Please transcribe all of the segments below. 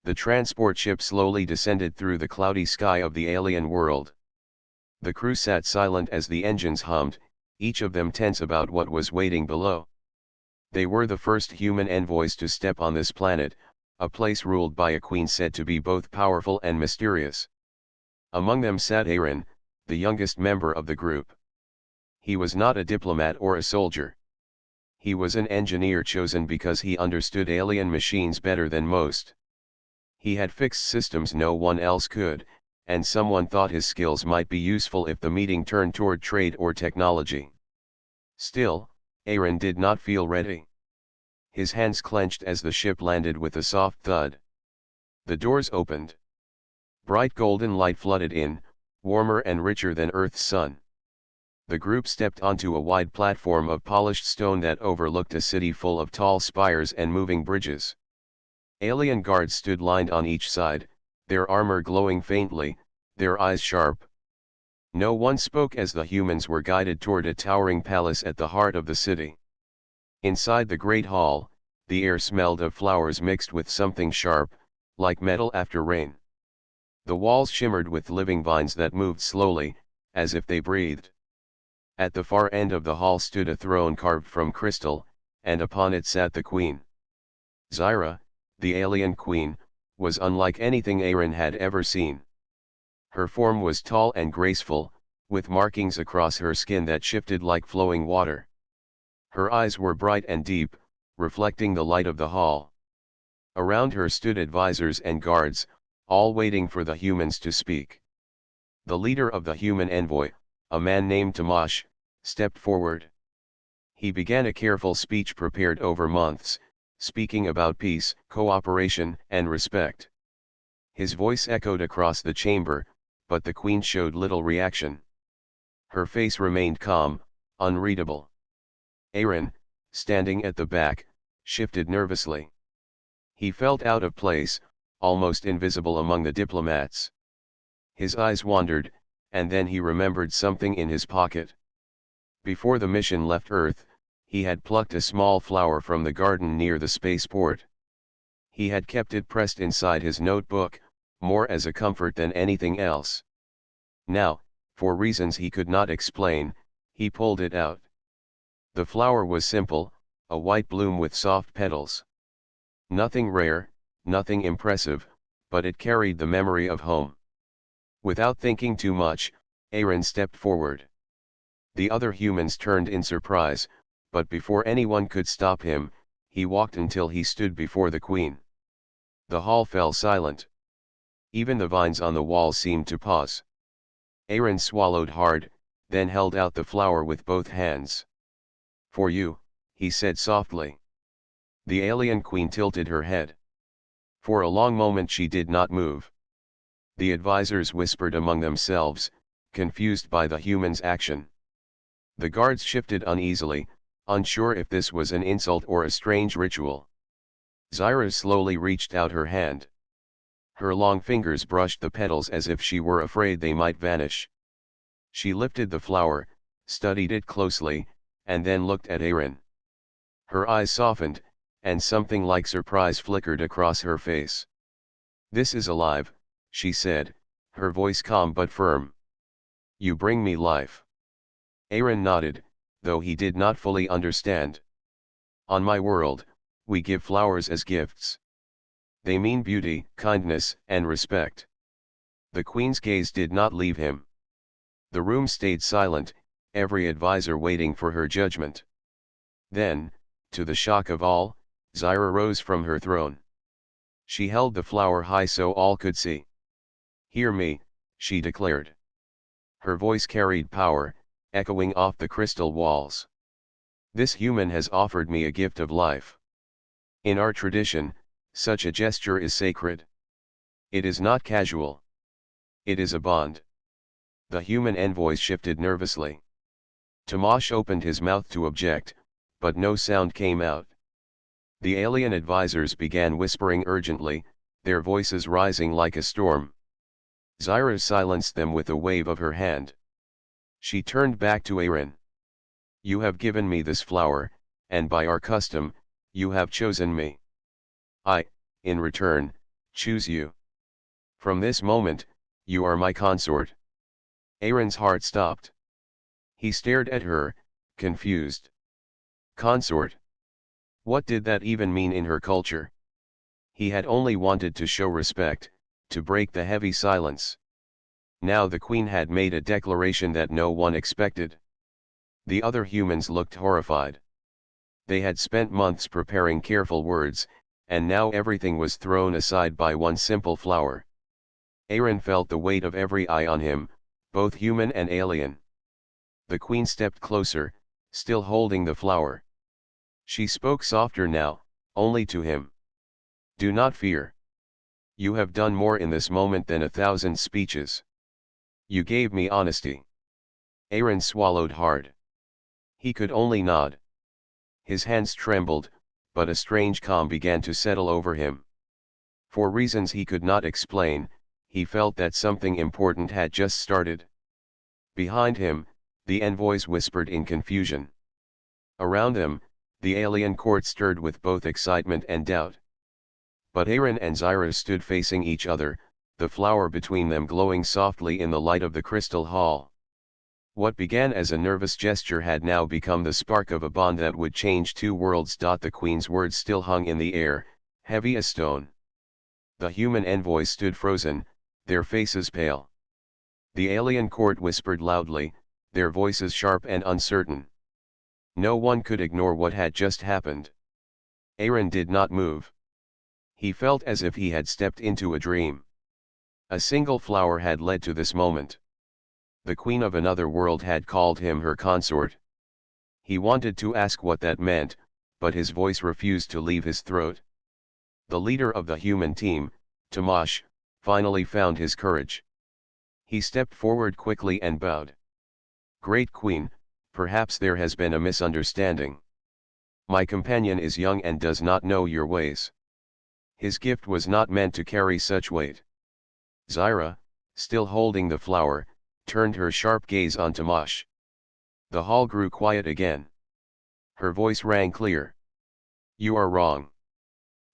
The transport ship slowly descended through the cloudy sky of the alien world. The crew sat silent as the engines hummed, each of them tense about what was waiting below. They were the first human envoys to step on this planet, a place ruled by a queen said to be both powerful and mysterious. Among them sat Aaron, the youngest member of the group. He was not a diplomat or a soldier. He was an engineer chosen because he understood alien machines better than most. He had fixed systems no one else could, and someone thought his skills might be useful if the meeting turned toward trade or technology. Still, Aaron did not feel ready. His hands clenched as the ship landed with a soft thud. The doors opened. Bright golden light flooded in, warmer and richer than Earth's sun. The group stepped onto a wide platform of polished stone that overlooked a city full of tall spires and moving bridges. Alien guards stood lined on each side, their armor glowing faintly, their eyes sharp. No one spoke as the humans were guided toward a towering palace at the heart of the city. Inside the great hall, the air smelled of flowers mixed with something sharp, like metal after rain. The walls shimmered with living vines that moved slowly, as if they breathed. At the far end of the hall stood a throne carved from crystal, and upon it sat the queen. Zyra, the alien queen, was unlike anything Aaron had ever seen. Her form was tall and graceful, with markings across her skin that shifted like flowing water. Her eyes were bright and deep, reflecting the light of the hall. Around her stood advisors and guards, all waiting for the humans to speak. The leader of the human envoy, a man named Tamash, stepped forward. He began a careful speech prepared over months, speaking about peace, cooperation, and respect. His voice echoed across the chamber, but the queen showed little reaction. Her face remained calm, unreadable. Aaron, standing at the back, shifted nervously. He felt out of place, almost invisible among the diplomats. His eyes wandered, and then he remembered something in his pocket. Before the mission left Earth, he had plucked a small flower from the garden near the spaceport. He had kept it pressed inside his notebook, more as a comfort than anything else. Now, for reasons he could not explain, he pulled it out. The flower was simple, a white bloom with soft petals. Nothing rare, nothing impressive, but it carried the memory of home. Without thinking too much, Aaron stepped forward. The other humans turned in surprise, but before anyone could stop him, he walked until he stood before the queen. The hall fell silent. Even the vines on the wall seemed to pause. Aaron swallowed hard, then held out the flower with both hands. "For you," he said softly. The alien queen tilted her head. For a long moment she did not move. The advisors whispered among themselves, confused by the human's action. The guards shifted uneasily, unsure if this was an insult or a strange ritual. Zyra slowly reached out her hand. Her long fingers brushed the petals as if she were afraid they might vanish. She lifted the flower, studied it closely, and then looked at Aaron. Her eyes softened, and something like surprise flickered across her face. "This is alive," she said, her voice calm but firm. "You bring me life." Aaron nodded, though he did not fully understand. "On my world, we give flowers as gifts. They mean beauty, kindness, and respect." The queen's gaze did not leave him. The room stayed silent, every advisor waiting for her judgment. Then, to the shock of all, Zyra rose from her throne. She held the flower high so all could see. "Hear me," she declared. Her voice carried power, echoing off the crystal walls. "This human has offered me a gift of life. In our tradition, such a gesture is sacred. It is not casual. It is a bond." The human envoys shifted nervously. Tamash opened his mouth to object, but no sound came out. The alien advisors began whispering urgently, their voices rising like a storm. Zyra silenced them with a wave of her hand. She turned back to Aaron. "You have given me this flower, and by our custom, you have chosen me. I, in return, Choose you. From this moment, you are my consort. Aaron's heart stopped. He stared at her, confused. Consort. What did that even mean in her culture? He had only wanted to show respect, to break the heavy silence. Now the queen had made a declaration that no one expected. The other humans looked horrified. They had spent months preparing careful words, and now everything was thrown aside by one simple flower. Aaron felt the weight of every eye on him, both human and alien. The queen stepped closer, still holding the flower. She spoke softer now, only to him. Do not fear. You have done more in this moment than 1,000 speeches. You gave me honesty. Aaron swallowed hard. He could only nod. His hands trembled, but a strange calm began to settle over him. For reasons he could not explain, he felt that something important had just started. Behind him, the envoys whispered in confusion. Around them, the alien court stirred with both excitement and doubt. But Aaron and Zyra stood facing each other, the flower between them glowing softly in the light of the crystal hall. What began as a nervous gesture had now become the spark of a bond that would change two worlds. The queen's words still hung in the air, heavy as stone. The human envoys stood frozen, their faces pale. The alien court whispered loudly, their voices sharp and uncertain. No one could ignore what had just happened. Aaron did not move. He felt as if he had stepped into a dream. A single flower had led to this moment. The queen of another world had called him her consort. He wanted to ask what that meant, but his voice refused to leave his throat. The leader of the human team, Tamash, finally found his courage. He stepped forward quickly and bowed. Great Queen, perhaps there has been a misunderstanding. My companion is young and does not know your ways. His gift was not meant to carry such weight. Zyra, still holding the flower, turned her sharp gaze on Tamash. The hall grew quiet again. Her voice rang clear. You are wrong.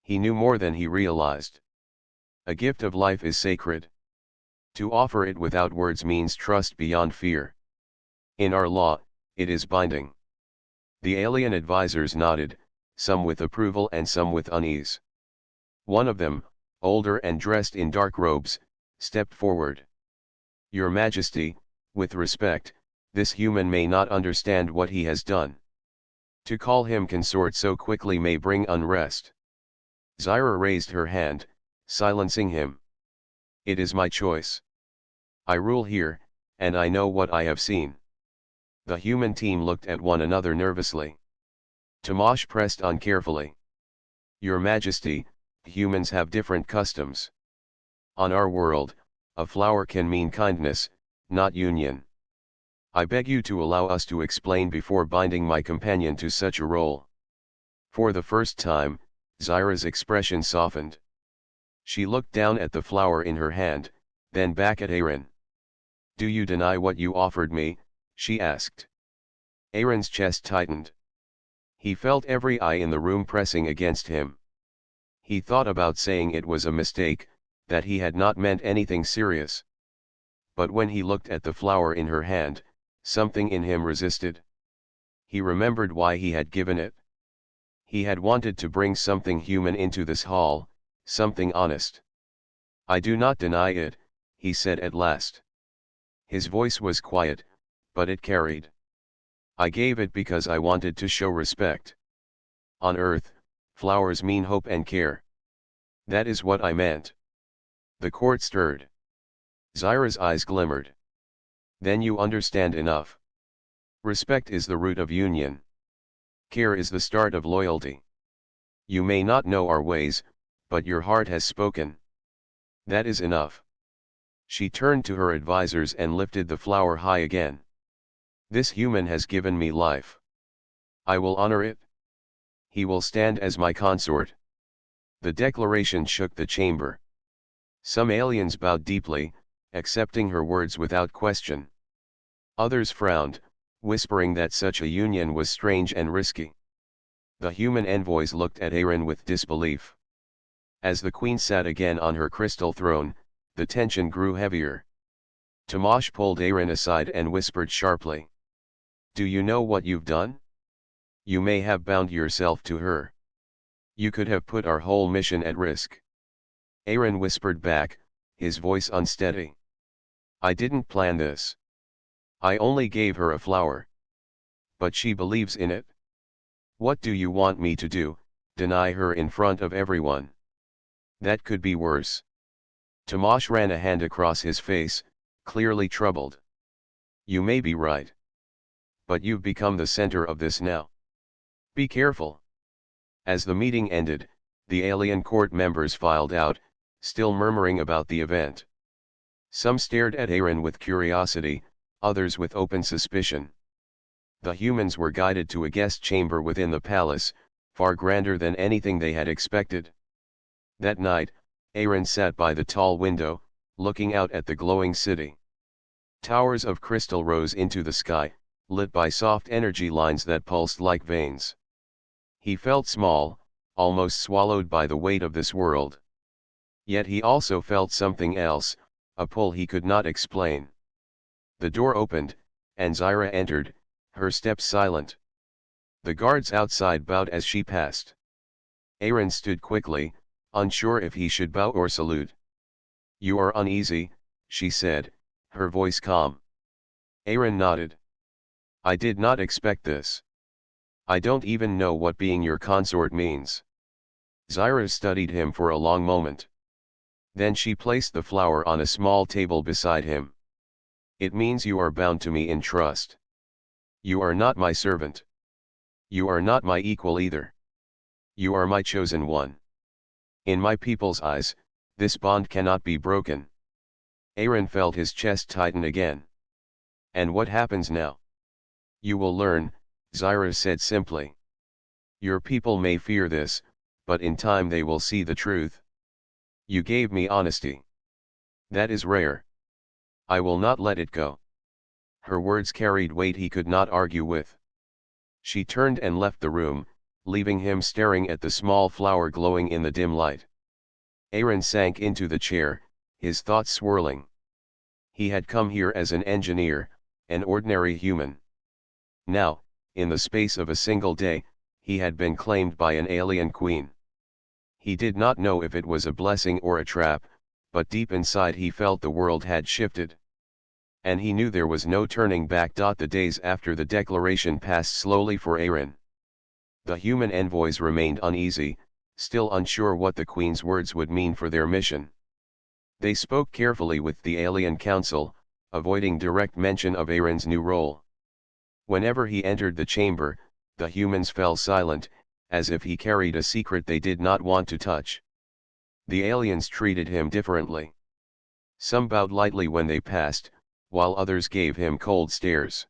He knew more than he realized. A gift of life is sacred. To offer it without words means trust beyond fear. In our law, it is binding. The alien advisors nodded, some with approval and some with unease. One of them, older and dressed in dark robes, stepped forward. Your Majesty, with respect, this human may not understand what he has done. To call him consort so quickly may bring unrest. Zyra raised her hand, silencing him. It is my choice. I rule here, and I know what I have seen. The human team looked at one another nervously. Tamash pressed on carefully. Your Majesty, humans have different customs. On our world, a flower can mean kindness, not union. I beg you to allow us to explain before binding my companion to such a role. For the first time, Zyra's expression softened. She looked down at the flower in her hand, then back at Aaron. Do you deny what you offered me? She asked. Aaron's chest tightened. He felt every eye in the room pressing against him. He thought about saying it was a mistake, that he had not meant anything serious. But when he looked at the flower in her hand, something in him resisted. He remembered why he had given it. He had wanted to bring something human into this hall, something honest. I do not deny it, he said at last. His voice was quiet, but it carried. I gave it because I wanted to show respect. On earth, flowers mean hope and care. That is what I meant. The court stirred. Zyra's eyes glimmered. Then you understand enough. Respect is the root of union. Care is the start of loyalty. You may not know our ways, but your heart has spoken. That is enough. She turned to her advisors and lifted the flower high again. This human has given me life. I will honor it. He will stand as my consort. The declaration shook the chamber. Some aliens bowed deeply, accepting her words without question. Others frowned, whispering that such a union was strange and risky. The human envoys looked at Aaron with disbelief. As the queen sat again on her crystal throne, the tension grew heavier. Tomash pulled Aaron aside and whispered sharply. "Do you know what you've done? You may have bound yourself to her. You could have put our whole mission at risk." Aaron whispered back, his voice unsteady. "I didn't plan this. I only gave her a flower. But she believes in it. What do you want me to do, deny her in front of everyone? That could be worse." Tomash ran a hand across his face, clearly troubled. "You may be right. But you've become the center of this now. Be careful." As the meeting ended, the alien court members filed out, still murmuring about the event. Some stared at Aaron with curiosity, others with open suspicion. The humans were guided to a guest chamber within the palace, far grander than anything they had expected. That night, Aaron sat by the tall window, looking out at the glowing city. Towers of crystal rose into the sky, lit by soft energy lines that pulsed like veins. He felt small, almost swallowed by the weight of this world. Yet he also felt something else, a pull he could not explain. The door opened, and Zyra entered, her steps silent. The guards outside bowed as she passed. Aaron stood quickly, unsure if he should bow or salute. "You are uneasy," she said, her voice calm. Aaron nodded. "I did not expect this. I don't even know what being your consort means." Zyra studied him for a long moment. Then she placed the flower on a small table beside him. "It means you are bound to me in trust. You are not my servant. You are not my equal either. You are my chosen one. In my people's eyes, this bond cannot be broken." Aaron felt his chest tighten again. "And what happens now?" "You will learn," Zyra said simply. "Your people may fear this, but in time they will see the truth. You gave me honesty. That is rare. I will not let it go." Her words carried weight he could not argue with. She turned and left the room, leaving him staring at the small flower glowing in the dim light. Aaron sank into the chair, his thoughts swirling. He had come here as an engineer, an ordinary human. Now, in the space of a single day, he had been claimed by an alien queen. He did not know if it was a blessing or a trap, but deep inside he felt the world had shifted. And he knew there was no turning back. The days after the declaration passed slowly for Aaron. The human envoys remained uneasy, still unsure what the Queen's words would mean for their mission. They spoke carefully with the alien council, avoiding direct mention of Aaron's new role. Whenever he entered the chamber, the humans fell silent, as if he carried a secret they did not want to touch. The aliens treated him differently. Some bowed lightly when they passed, while others gave him cold stares.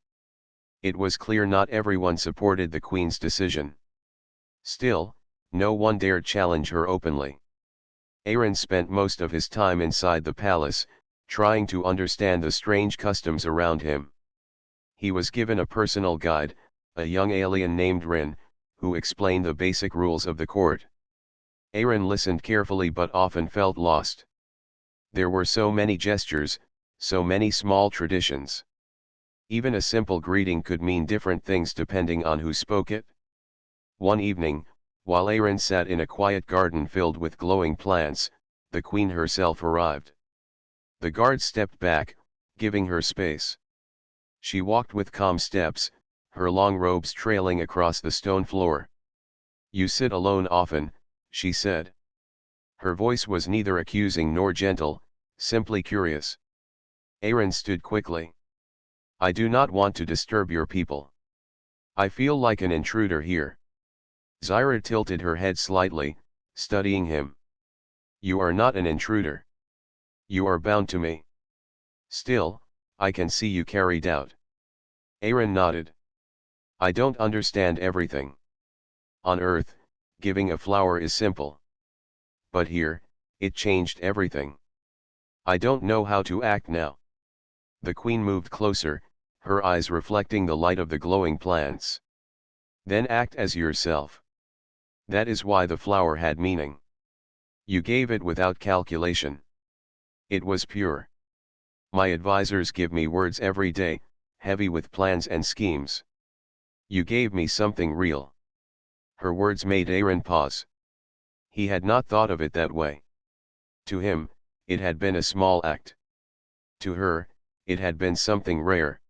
It was clear not everyone supported the Queen's decision. Still, no one dared challenge her openly. Aaron spent most of his time inside the palace, trying to understand the strange customs around him. He was given a personal guide, a young alien named Rin, who explained the basic rules of the court. Aaron listened carefully but often felt lost. There were so many gestures, so many small traditions. Even a simple greeting could mean different things depending on who spoke it. One evening, while Aaron sat in a quiet garden filled with glowing plants, the queen herself arrived. The guard stepped back, giving her space. She walked with calm steps, her long robes trailing across the stone floor. "You sit alone often," she said. Her voice was neither accusing nor gentle, simply curious. Aaron stood quickly. "I do not want to disturb your people. I feel like an intruder here." Zyra tilted her head slightly, studying him. "You are not an intruder. You are bound to me. Still, I can see you carry doubt." Aaron nodded. "I don't understand everything. On Earth, giving a flower is simple. But here, it changed everything. I don't know how to act now." The queen moved closer, her eyes reflecting the light of the glowing plants. "Then act as yourself. That is why the flower had meaning. You gave it without calculation. It was pure. My advisors give me words every day, heavy with plans and schemes. You gave me something real. Her words made Aaron pause. He had not thought of it that way. To him, it had been a small act. To her, it had been something rare.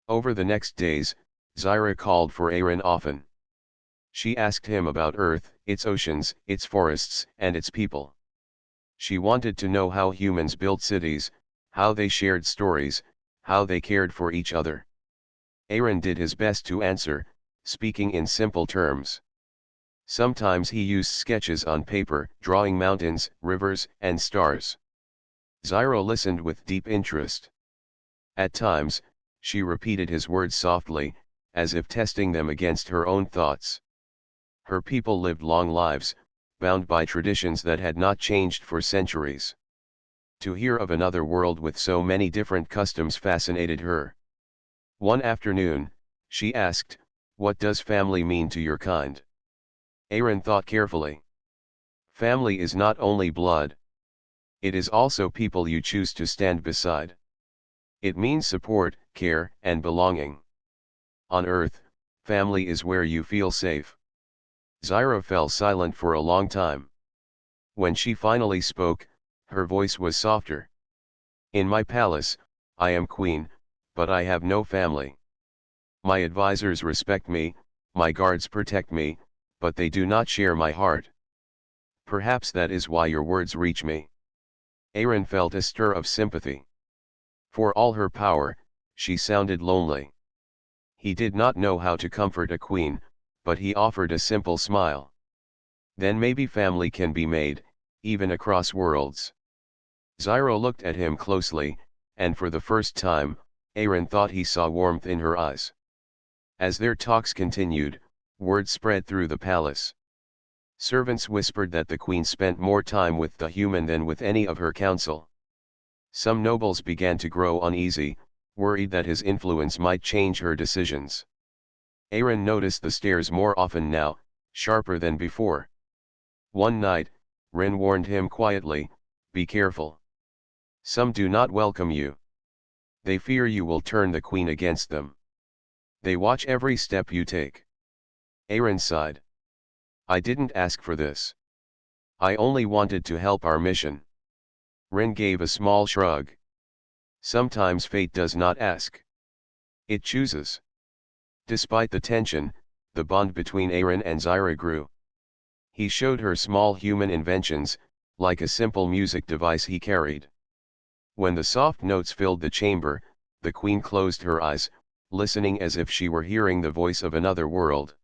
Over the next days, Zyra called for Aaron often. She asked him about Earth, its oceans, its forests, and its people. She wanted to know how humans built cities, how they shared stories, how they cared for each other. Aaron did his best to answer, speaking in simple terms. Sometimes he used sketches on paper, drawing mountains, rivers, and stars. Zyra listened with deep interest. At times, she repeated his words softly, as if testing them against her own thoughts. Her people lived long lives, bound by traditions that had not changed for centuries. To hear of another world with so many different customs fascinated her. One afternoon, she asked, "What does family mean to your kind?" Aaron thought carefully. Family is not only blood. It is also people you choose to stand beside. It means support, care, and belonging. On Earth, family is where you feel safe. Zyra fell silent for a long time. When she finally spoke, her voice was softer. In my palace, I am queen, but I have no family. My advisors respect me, my guards protect me, but they do not share my heart. Perhaps that is why your words reach me. Aaron felt a stir of sympathy. For all her power, she sounded lonely. He did not know how to comfort a queen, but he offered a simple smile. Then maybe family can be made, even across worlds. Zyra looked at him closely, and for the first time, Aaron thought he saw warmth in her eyes. As their talks continued, word spread through the palace. Servants whispered that the queen spent more time with the human than with any of her council. Some nobles began to grow uneasy, worried that his influence might change her decisions. Aaron noticed the stares more often now, sharper than before. One night, Ren warned him quietly, "Be careful. Some do not welcome you. They fear you will turn the queen against them. They watch every step you take." Aaron sighed. "I didn't ask for this. I only wanted to help our mission." Ren gave a small shrug. Sometimes fate does not ask. It chooses. Despite the tension, the bond between Aaron and Zyra grew. He showed her small human inventions, like a simple music device he carried. When the soft notes filled the chamber, the queen closed her eyes, listening as if she were hearing the voice of another world.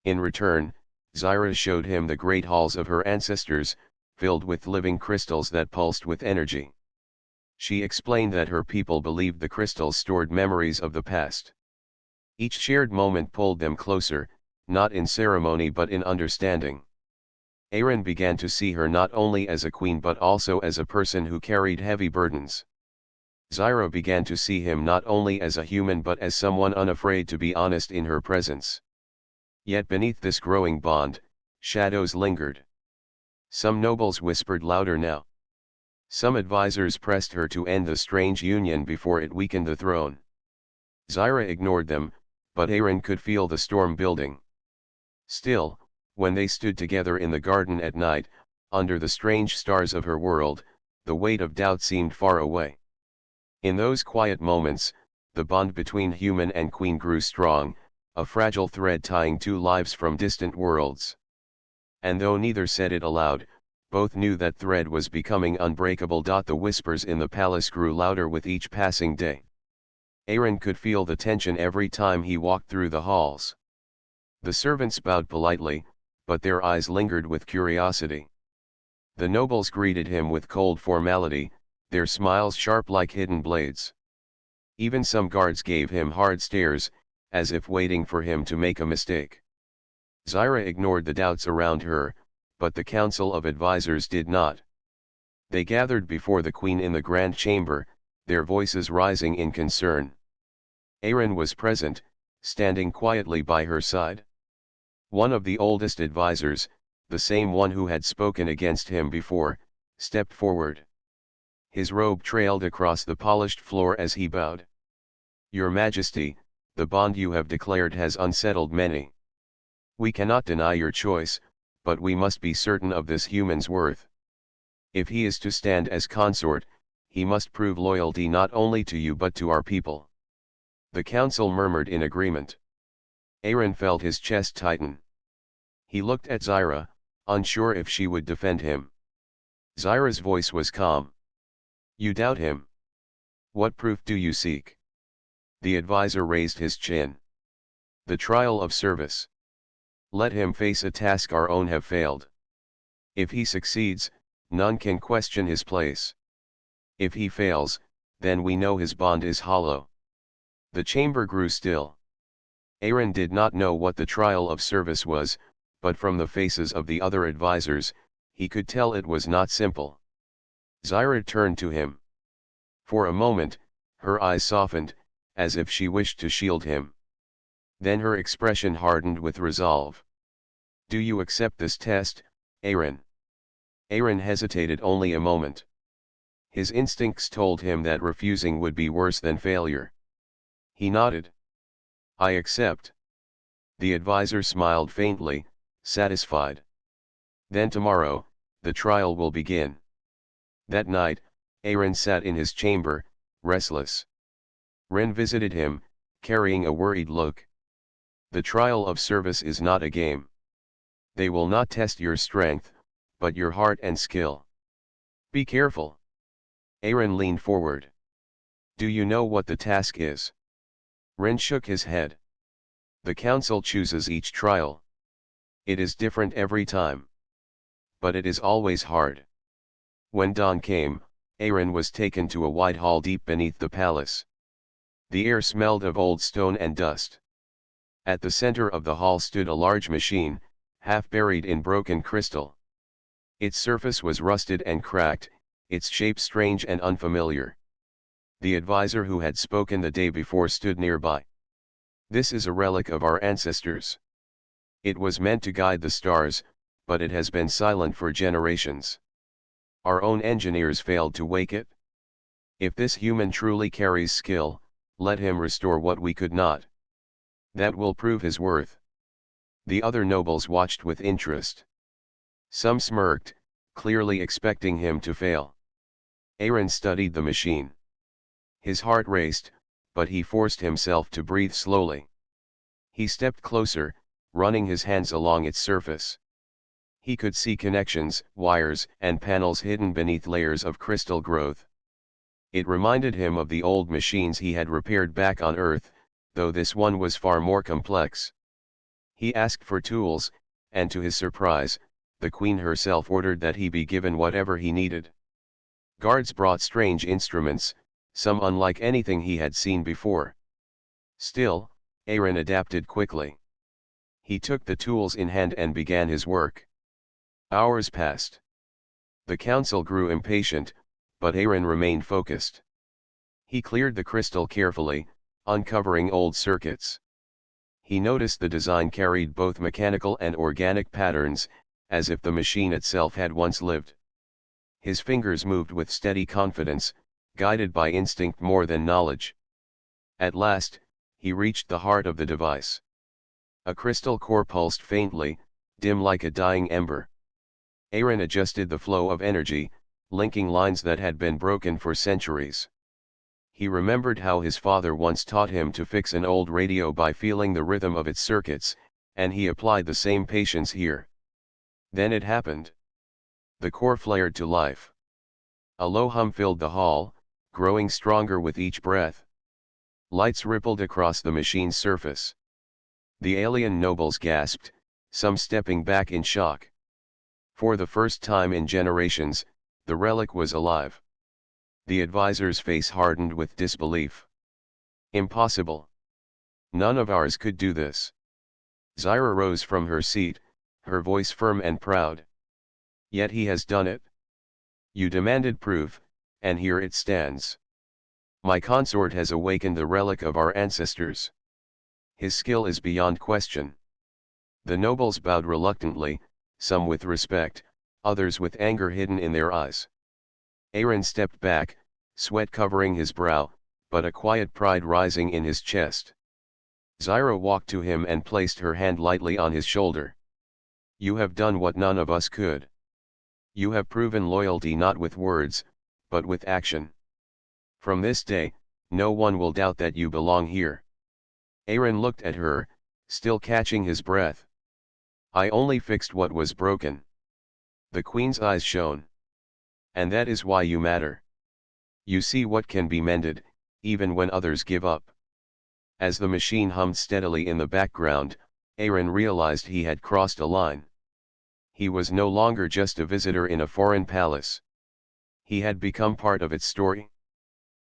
In return, Zyra showed him the great halls of her ancestors, filled with living crystals that pulsed with energy. She explained that her people believed the crystals stored memories of the past. Each shared moment pulled them closer, not in ceremony but in understanding. Aaron began to see her not only as a queen but also as a person who carried heavy burdens. Zyra began to see him not only as a human but as someone unafraid to be honest in her presence. Yet beneath this growing bond, shadows lingered. Some nobles whispered louder now. Some advisors pressed her to end the strange union before it weakened the throne. Zyra ignored them, but Aaron could feel the storm building. Still, when they stood together in the garden at night, under the strange stars of her world, the weight of doubt seemed far away. In those quiet moments, the bond between human and queen grew strong, a fragile thread tying two lives from distant worlds. And though neither said it aloud, both knew that thread was becoming unbreakable. The whispers in the palace grew louder with each passing day. Aaron could feel the tension every time he walked through the halls. The servants bowed politely, but their eyes lingered with curiosity. The nobles greeted him with cold formality, their smiles sharp like hidden blades. Even some guards gave him hard stares, as if waiting for him to make a mistake. Zyra ignored the doubts around her, but the council of advisors did not. They gathered before the queen in the grand chamber, their voices rising in concern. Aaron was present, standing quietly by her side. One of the oldest advisors, the same one who had spoken against him before, stepped forward. His robe trailed across the polished floor as he bowed. "Your Majesty, the bond you have declared has unsettled many. We cannot deny your choice, but we must be certain of this human's worth. If he is to stand as consort, he must prove loyalty not only to you but to our people." The council murmured in agreement. Aaron felt his chest tighten. He looked at Zyra, unsure if she would defend him. Zyra's voice was calm. "You doubt him? What proof do you seek?" The advisor raised his chin. "The trial of service. Let him face a task our own have failed. If he succeeds, none can question his place. If he fails, then we know his bond is hollow." The chamber grew still. Aaron did not know what the trial of service was, but from the faces of the other advisors, he could tell it was not simple. Zyra turned to him. For a moment, her eyes softened, as if she wished to shield him. Then her expression hardened with resolve. "Do you accept this test, Aaron?" Aaron hesitated only a moment. His instincts told him that refusing would be worse than failure. He nodded. "I accept." The advisor smiled faintly, satisfied. "Then tomorrow, the trial will begin." That night, Aaron sat in his chamber, restless. Ren visited him, carrying a worried look. "The trial of service is not a game. They will not test your strength, but your heart and skill. Be careful." Aaron leaned forward. "Do you know what the task is?" Ren shook his head. "The council chooses each trial. It is different every time. But it is always hard." When dawn came, Aaron was taken to a wide hall deep beneath the palace. The air smelled of old stone and dust. At the center of the hall stood a large machine, half buried in broken crystal. Its surface was rusted and cracked, its shape strange and unfamiliar. The advisor who had spoken the day before stood nearby. "This is a relic of our ancestors. It was meant to guide the stars, but it has been silent for generations. Our own engineers failed to wake it. If this human truly carries skill, let him restore what we could not. That will prove his worth." The other nobles watched with interest. Some smirked, clearly expecting him to fail. Aaron studied the machine. His heart raced, but he forced himself to breathe slowly. He stepped closer, running his hands along its surface. He could see connections, wires, and panels hidden beneath layers of crystal growth. It reminded him of the old machines he had repaired back on Earth, though this one was far more complex. He asked for tools, and to his surprise, the Queen herself ordered that he be given whatever he needed. Guards brought strange instruments, some unlike anything he had seen before. Still, Aaron adapted quickly. He took the tools in hand and began his work. Hours passed. The council grew impatient, but Aaron remained focused. He cleared the crystal carefully, uncovering old circuits. He noticed the design carried both mechanical and organic patterns, as if the machine itself had once lived. His fingers moved with steady confidence, guided by instinct more than knowledge. At last, he reached the heart of the device. A crystal core pulsed faintly, dim like a dying ember. Aaron adjusted the flow of energy, linking lines that had been broken for centuries. He remembered how his father once taught him to fix an old radio by feeling the rhythm of its circuits, and he applied the same patience here. Then it happened. The core flared to life. A low hum filled the hall, growing stronger with each breath. Lights rippled across the machine's surface. The alien nobles gasped, some stepping back in shock. For the first time in generations, the relic was alive. The advisor's face hardened with disbelief. "Impossible. None of ours could do this." Zyra rose from her seat, her voice firm and proud. "Yet he has done it. You demanded proof, and here it stands. My consort has awakened the relic of our ancestors. His skill is beyond question." The nobles bowed reluctantly, some with respect, others with anger hidden in their eyes. Aaron stepped back, sweat covering his brow, but a quiet pride rising in his chest. Zyra walked to him and placed her hand lightly on his shoulder. You have done what none of us could. You have proven loyalty not with words, but with action. From this day, no one will doubt that you belong here. Aaron looked at her, still catching his breath. I only fixed what was broken. The Queen's eyes shone. And that is why you matter. You see what can be mended, even when others give up. As the machine hummed steadily in the background, Aaron realized he had crossed a line. He was no longer just a visitor in a foreign palace. He had become part of its story.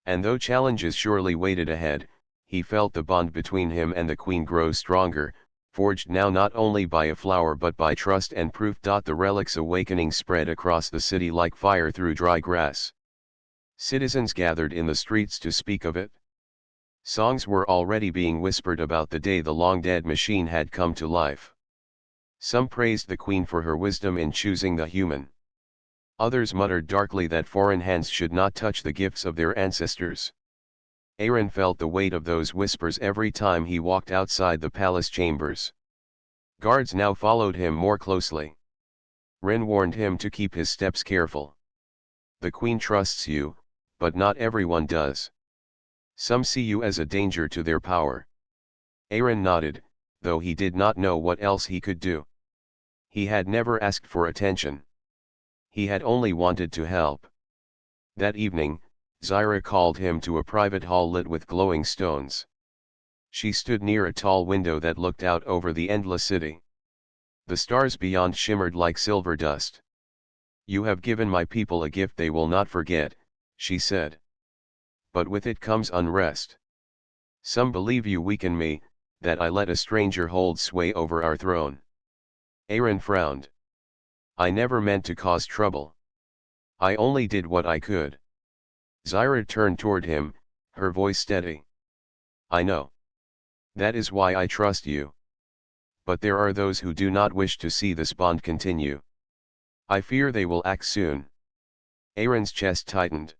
And though challenges surely waited ahead, he felt the bond between him and the Queen grow stronger, forged now not only by a flower but by trust and proof. The relic's awakening spread across the city like fire through dry grass. Citizens gathered in the streets to speak of it. Songs were already being whispered about the day the long-dead machine had come to life. Some praised the Queen for her wisdom in choosing the human. Others muttered darkly that foreign hands should not touch the gifts of their ancestors. Aaron felt the weight of those whispers every time he walked outside the palace chambers. Guards now followed him more closely. Ren warned him to keep his steps careful. The Queen trusts you, but not everyone does. Some see you as a danger to their power. Aaron nodded, though he did not know what else he could do. He had never asked for attention. He had only wanted to help. That evening, Zyra called him to a private hall lit with glowing stones. She stood near a tall window that looked out over the endless city. The stars beyond shimmered like silver dust. You have given my people a gift they will not forget, she said. But with it comes unrest. Some believe you weaken me, that I let a stranger hold sway over our throne. Aaron frowned. I never meant to cause trouble. I only did what I could. Zyra turned toward him, her voice steady. I know. That is why I trust you. But there are those who do not wish to see this bond continue. I fear they will act soon. Aaron's chest tightened.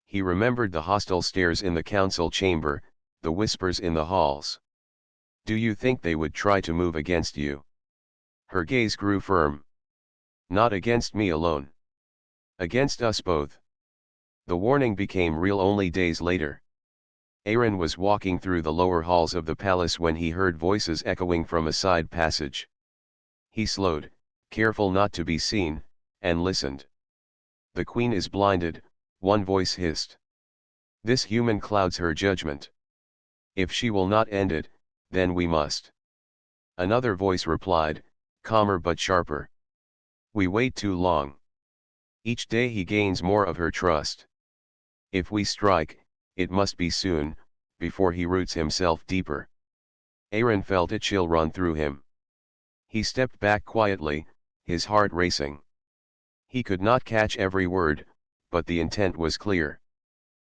He remembered the hostile stares in the council chamber, the whispers in the halls. Do you think they would try to move against you? Her gaze grew firm. Not against me alone. Against us both. The warning became real only days later. Aaron was walking through the lower halls of the palace when he heard voices echoing from a side passage. He slowed, careful not to be seen, and listened. The Queen is blinded, one voice hissed. This human clouds her judgment. If she will not end it, then we must. Another voice replied, calmer but sharper. We wait too long. Each day he gains more of her trust. If we strike, it must be soon, before he roots himself deeper. Aaron felt a chill run through him. He stepped back quietly, his heart racing. He could not catch every word, but the intent was clear.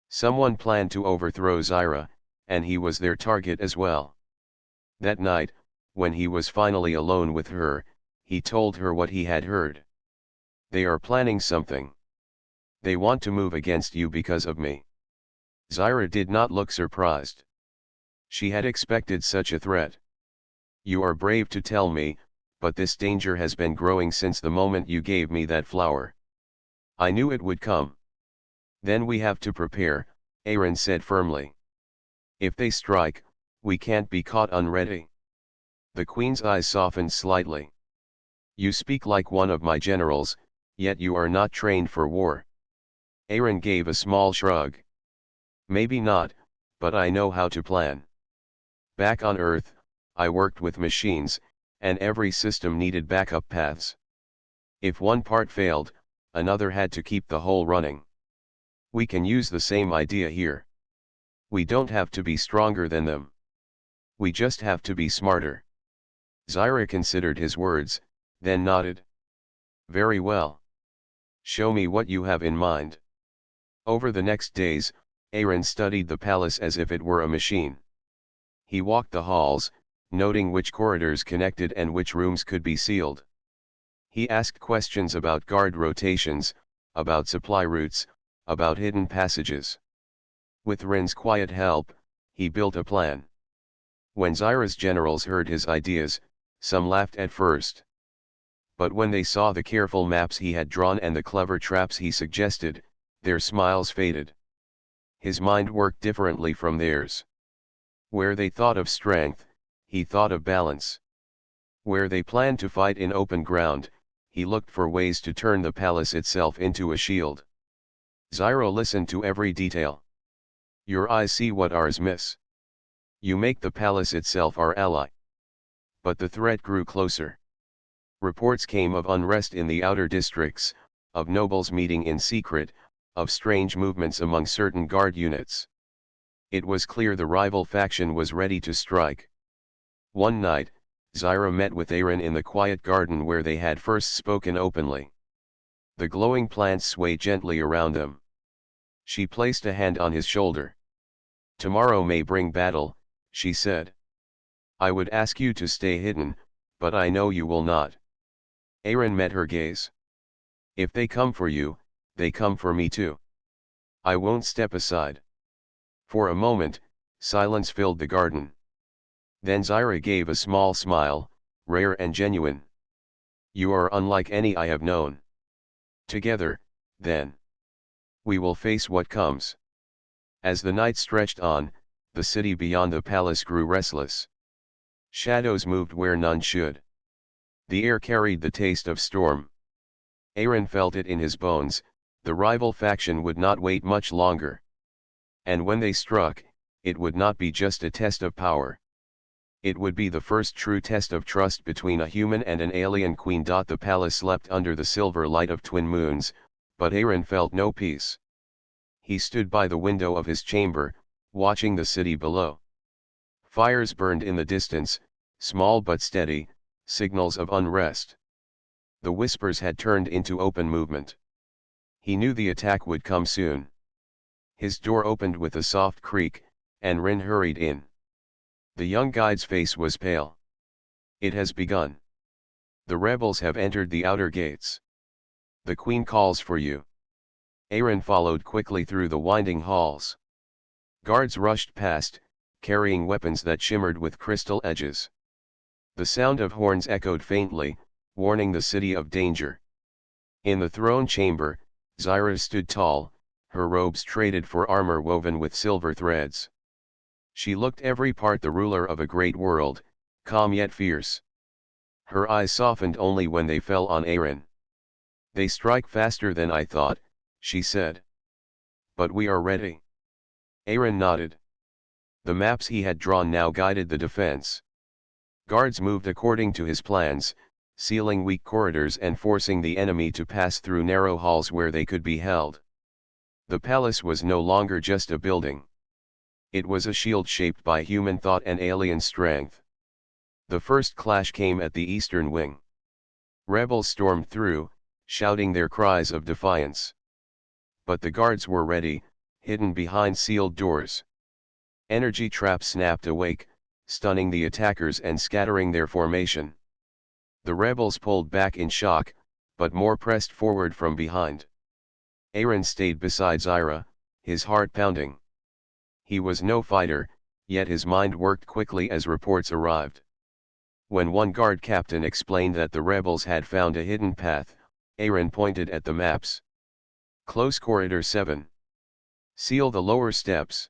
Someone planned to overthrow Zyra, and he was their target as well. That night, when he was finally alone with her, he told her what he had heard. They are planning something. They want to move against you because of me. Zyra did not look surprised. She had expected such a threat. You are brave to tell me, but this danger has been growing since the moment you gave me that flower. I knew it would come. Then we have to prepare, Aaron said firmly. If they strike, we can't be caught unready. The Queen's eyes softened slightly. You speak like one of my generals, yet you are not trained for war. Aaron gave a small shrug. Maybe not, but I know how to plan. Back on Earth, I worked with machines, and every system needed backup paths. If one part failed, another had to keep the whole running. We can use the same idea here. We don't have to be stronger than them. We just have to be smarter. Zyra considered his words, then nodded. Very well. Show me what you have in mind. Over the next days, Aaron studied the palace as if it were a machine. He walked the halls, noting which corridors connected and which rooms could be sealed. He asked questions about guard rotations, about supply routes, about hidden passages. With Rin's quiet help, he built a plan. When Zyra's generals heard his ideas, some laughed at first. But when they saw the careful maps he had drawn and the clever traps he suggested, their smiles faded. His mind worked differently from theirs. Where they thought of strength, he thought of balance. Where they planned to fight in open ground, he looked for ways to turn the palace itself into a shield. Zyra listened to every detail. Your eyes see what ours miss. You make the palace itself our ally. But the threat grew closer. Reports came of unrest in the outer districts, of nobles meeting in secret, of strange movements among certain guard units. It was clear the rival faction was ready to strike. One night, Zyra met with Aaron in the quiet garden where they had first spoken openly. The glowing plants swayed gently around them. She placed a hand on his shoulder. Tomorrow may bring battle, she said. I would ask you to stay hidden, but I know you will not. Aaron met her gaze. If they come for you, they come for me too. I won't step aside. For a moment, silence filled the garden. Then Zyra gave a small smile, rare and genuine. You are unlike any I have known. Together, then. We will face what comes. As the night stretched on, the city beyond the palace grew restless. Shadows moved where none should. The air carried the taste of storm. Aaron felt it in his bones, the rival faction would not wait much longer. And when they struck, it would not be just a test of power. It would be the first true test of trust between a human and an alien queen. The palace slept under the silver light of twin moons, but Aaron felt no peace. He stood by the window of his chamber, watching the city below. Fires burned in the distance, small but steady, signals of unrest. The whispers had turned into open movement. He knew the attack would come soon. His door opened with a soft creak, and Rin hurried in. The young guide's face was pale. It has begun. The rebels have entered the outer gates. The queen calls for you. Aaron followed quickly through the winding halls. Guards rushed past, carrying weapons that shimmered with crystal edges. The sound of horns echoed faintly, warning the city of danger. In the throne chamber, Zyra stood tall, her robes traded for armor woven with silver threads. She looked every part the ruler of a great world, calm yet fierce. Her eyes softened only when they fell on Aaron. They strike faster than I thought, she said. But we are ready. Aaron nodded. The maps he had drawn now guided the defense. Guards moved according to his plans, sealing weak corridors and forcing the enemy to pass through narrow halls where they could be held. The palace was no longer just a building. It was a shield shaped by human thought and alien strength. The first clash came at the eastern wing. Rebels stormed through, shouting their cries of defiance. But the guards were ready, hidden behind sealed doors. Energy traps snapped awake, stunning the attackers and scattering their formation. The rebels pulled back in shock, but more pressed forward from behind. Aaron stayed beside Zyra, his heart pounding. He was no fighter, yet his mind worked quickly as reports arrived. When one guard captain explained that the rebels had found a hidden path, Aaron pointed at the maps. Close corridor 7. Seal the lower steps.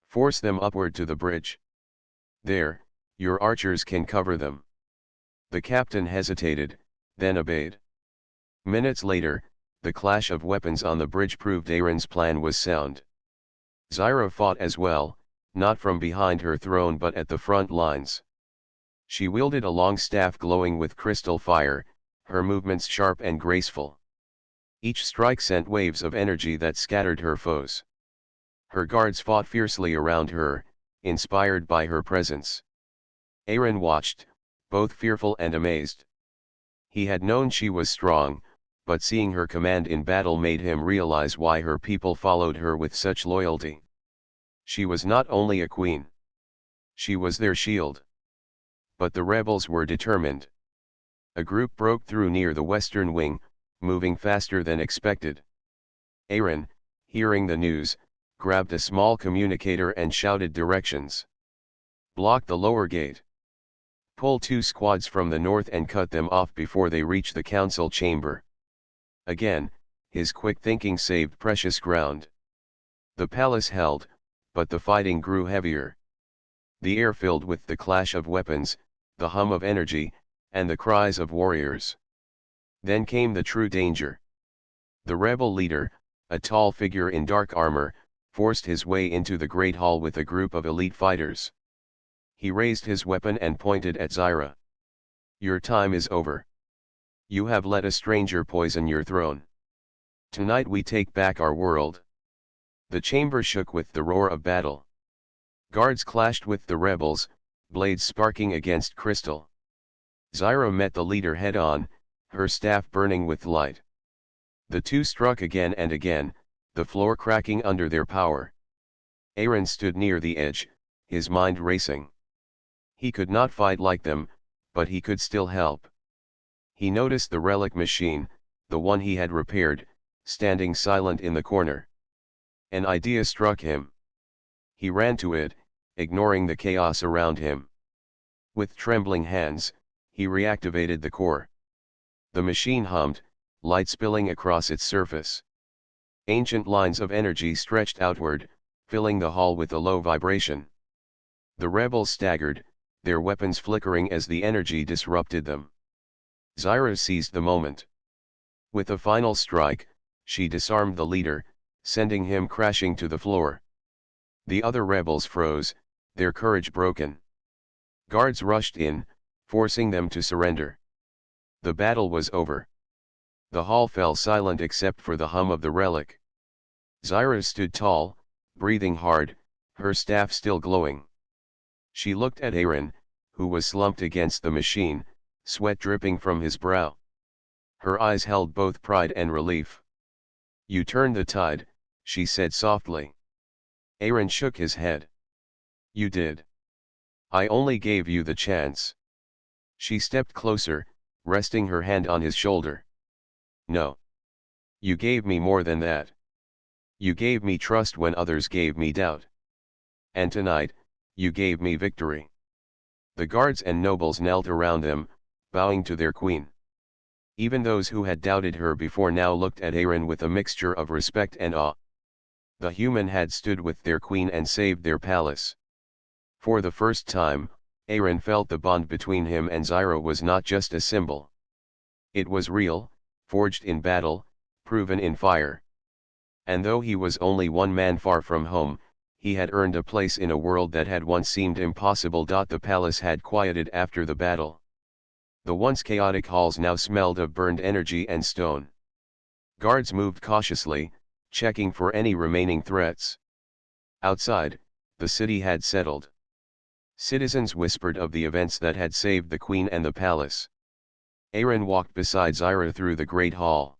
Force them upward to the bridge. There, your archers can cover them. The captain hesitated, then obeyed. Minutes later, the clash of weapons on the bridge proved Aaron's plan was sound. Zyra fought as well, not from behind her throne but at the front lines. She wielded a long staff glowing with crystal fire, her movements sharp and graceful. Each strike sent waves of energy that scattered her foes. Her guards fought fiercely around her, inspired by her presence. Aaron watched, both fearful and amazed. He had known she was strong, but seeing her command in battle made him realize why her people followed her with such loyalty. She was not only a queen. She was their shield. But the rebels were determined. A group broke through near the western wing, moving faster than expected. Aaron, hearing the news, grabbed a small communicator and shouted directions. Block the lower gate. Pull 2 squads from the north and cut them off before they reach the council chamber. Again, his quick thinking saved precious ground. The palace held, but the fighting grew heavier. The air filled with the clash of weapons, the hum of energy, and the cries of warriors. Then came the true danger. The rebel leader, a tall figure in dark armor, forced his way into the great hall with a group of elite fighters. He raised his weapon and pointed at Zyra. Your time is over. You have let a stranger poison your throne. Tonight we take back our world. The chamber shook with the roar of battle. Guards clashed with the rebels, blades sparking against crystal. Zyra met the leader head-on, her staff burning with light. The two struck again and again, the floor cracking under their power. Aaron stood near the edge, his mind racing. He could not fight like them, but he could still help. He noticed the relic machine, the one he had repaired, standing silent in the corner. An idea struck him. He ran to it, ignoring the chaos around him. With trembling hands, he reactivated the core. The machine hummed, light spilling across its surface. Ancient lines of energy stretched outward, filling the hall with a low vibration. The rebels staggered, their weapons flickering as the energy disrupted them. Zyra seized the moment. With a final strike, she disarmed the leader, sending him crashing to the floor. The other rebels froze, their courage broken. Guards rushed in, forcing them to surrender. The battle was over. The hall fell silent except for the hum of the relic. Zyra stood tall, breathing hard, her staff still glowing. She looked at Aaron, who was slumped against the machine, sweat dripping from his brow. Her eyes held both pride and relief. You turned the tide, she said softly. Aaron shook his head. You did. I only gave you the chance. She stepped closer, resting her hand on his shoulder. No. You gave me more than that. You gave me trust when others gave me doubt. And tonight, you gave me victory. The guards and nobles knelt around them, bowing to their queen. Even those who had doubted her before now looked at Aaron with a mixture of respect and awe. The human had stood with their queen and saved their palace. For the first time, Aaron felt the bond between him and Zyra was not just a symbol. It was real, forged in battle, proven in fire. And though he was only one man far from home, he had earned a place in a world that had once seemed impossible. The palace had quieted after the battle. The once chaotic halls now smelled of burned energy and stone. Guards moved cautiously, checking for any remaining threats. Outside, the city had settled. Citizens whispered of the events that had saved the queen and the palace. Aaron walked beside Zyra through the great hall.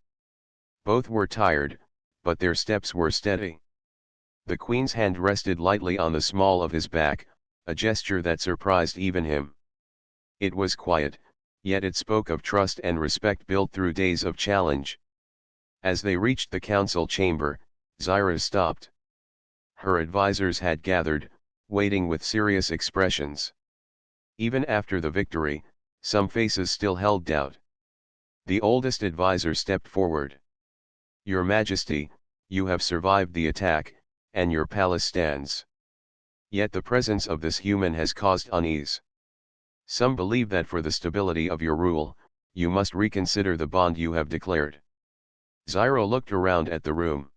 Both were tired, but their steps were steady. The queen's hand rested lightly on the small of his back, a gesture that surprised even him. It was quiet, yet it spoke of trust and respect built through days of challenge. As they reached the council chamber, Zyra stopped. Her advisors had gathered, waiting with serious expressions. Even after the victory, some faces still held doubt. The oldest advisor stepped forward. Your Majesty, you have survived the attack, and your palace stands. Yet the presence of this human has caused unease. Some believe that for the stability of your rule, you must reconsider the bond you have declared. Zyra looked around at the room.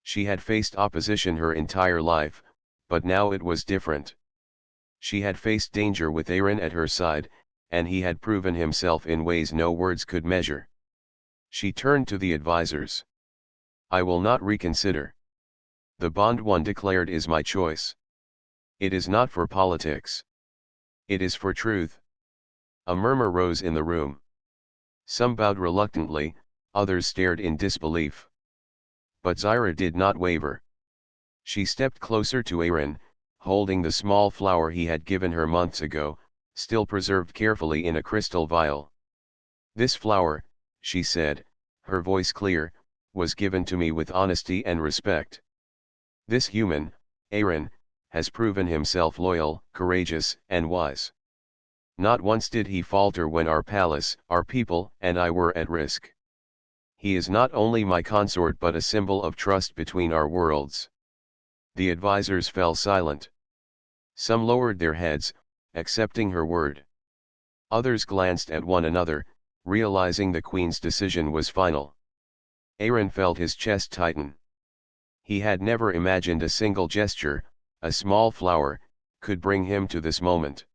She had faced opposition her entire life, but now it was different. She had faced danger with Aaron at her side, and he had proven himself in ways no words could measure. She turned to the advisors. I will not reconsider. The bond one declared is my choice. It is not for politics. It is for truth. A murmur rose in the room. Some bowed reluctantly, others stared in disbelief. But Zyra did not waver. She stepped closer to Aaron, holding the small flower he had given her months ago, still preserved carefully in a crystal vial. This flower, she said, her voice clear, was given to me with honesty and respect. This human, Aaron, has proven himself loyal, courageous, and wise. Not once did he falter when our palace, our people, and I were at risk. He is not only my consort but a symbol of trust between our worlds. The advisors fell silent. Some lowered their heads, accepting her word. Others glanced at one another, realizing the queen's decision was final. Aaron felt his chest tighten. He had never imagined a single gesture, a small flower, could bring him to this moment.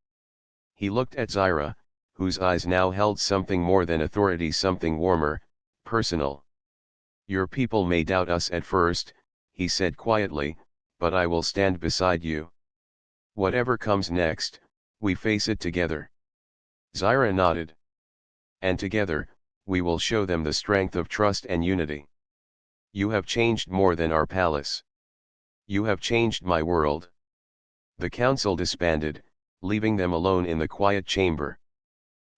He looked at Zyra, whose eyes now held something more than authority, something warmer, personal. Your people may doubt us at first, he said quietly, but I will stand beside you. Whatever comes next, we face it together. Zyra nodded. And together, we will show them the strength of trust and unity. You have changed more than our palace. You have changed my world. The council disbanded, leaving them alone in the quiet chamber.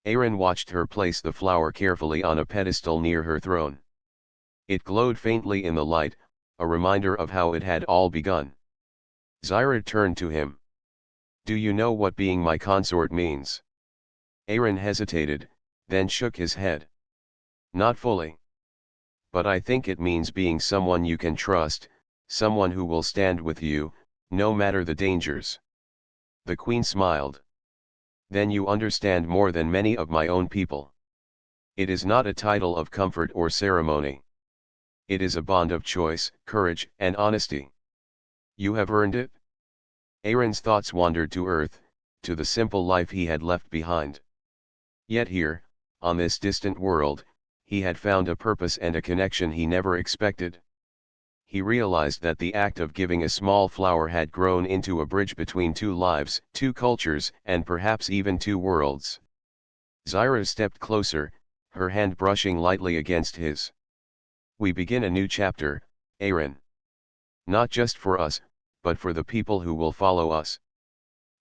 Aaron watched her place the flower carefully on a pedestal near her throne. It glowed faintly in the light, a reminder of how it had all begun. Zyra turned to him. Do you know what being my consort means? Aaron hesitated, then shook his head. Not fully. But I think it means being someone you can trust, someone who will stand with you, no matter the dangers. The queen smiled. Then you understand more than many of my own people. It is not a title of comfort or ceremony. It is a bond of choice, courage, and honesty. You have earned it. Aaron's thoughts wandered to earth, to the simple life he had left behind. Yet here, on this distant world, he had found a purpose and a connection he never expected. He realized that the act of giving a small flower had grown into a bridge between two lives, two cultures, and perhaps even two worlds. Zyra stepped closer, her hand brushing lightly against his. We begin a new chapter, Aaron. Not just for us, but for the people who will follow us.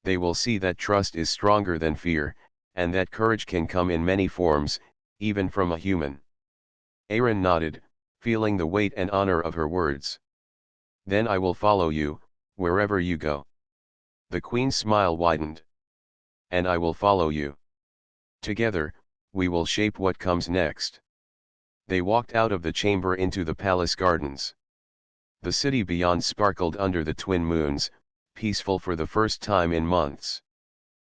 They will see that trust is stronger than fear, and that courage can come in many forms, even from a human. Aaron nodded, feeling the weight and honor of her words. Then I will follow you, wherever you go. The queen's smile widened. And I will follow you. Together, we will shape what comes next. They walked out of the chamber into the palace gardens. The city beyond sparkled under the twin moons, peaceful for the first time in months.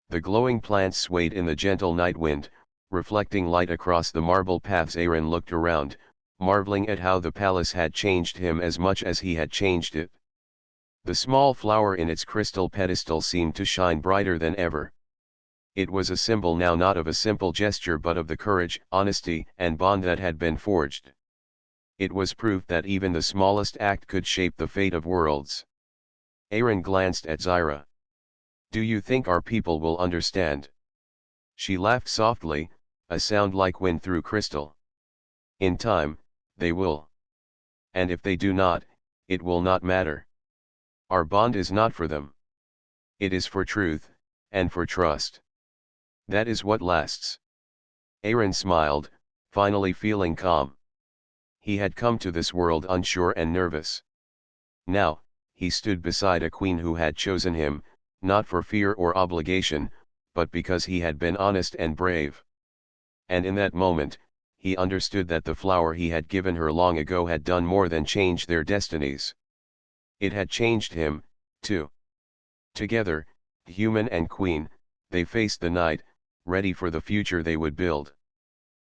The glowing plants swayed in the gentle night wind, reflecting light across the marble paths. Aaron looked around, marveling at how the palace had changed him as much as he had changed it. The small flower in its crystal pedestal seemed to shine brighter than ever. It was a symbol now not of a simple gesture but of the courage, honesty, and bond that had been forged. It was proof that even the smallest act could shape the fate of worlds. Aaron glanced at Zyra. Do you think our people will understand? She laughed softly, a sound like wind through crystal. In time, they will. And if they do not, it will not matter. Our bond is not for them. It is for truth, and for trust. That is what lasts. Aaron smiled, finally feeling calm. He had come to this world unsure and nervous. Now, he stood beside a queen who had chosen him, not for fear or obligation, but because he had been honest and brave. And in that moment, he understood that the flower he had given her long ago had done more than change their destinies. It had changed him, too. Together, human and queen, they faced the night, ready for the future they would build.